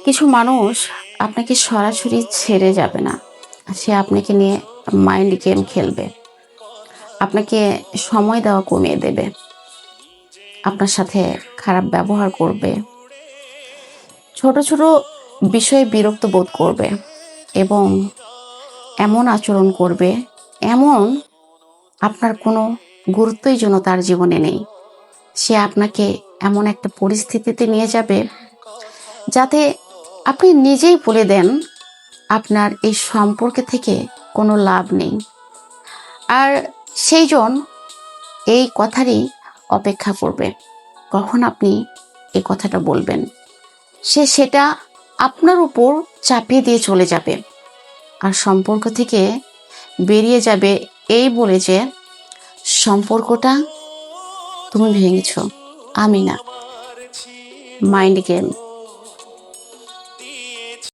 কিছু মানুষ আপনাকে সরাসরি ছেড়ে যাবে না। সে আপনাকে নিয়ে মাইন্ড গেম খেলবে, আপনাকে সময় দেওয়া কমিয়ে দেবে, আপনার সাথে খারাপ ব্যবহার করবে, ছোট ছোট বিষয়ে বিরক্ত বোধ করবে এবং এমন আচরণ করবে, এমন আপনার কোনো গুরুত্বই যেন তার জীবনে নেই। সে আপনাকে এমন একটা পরিস্থিতিতে নিয়ে যাবে যাতে আপনি নিজেই বলে দেন আপনার এই সম্পর্কে থেকে কোনো লাভ নেই। আর সেইজন এই কথারই অপেক্ষা করবে কখন আপনি এই কথাটা বলবেন। সে সেটা আপনার উপর চাপিয়ে দিয়ে চলে যাবে আর সম্পর্ক থেকে বেরিয়ে যাবে এই বলে যে সম্পর্কটা তুমি ভেঙেছ, আমি না। Mind game.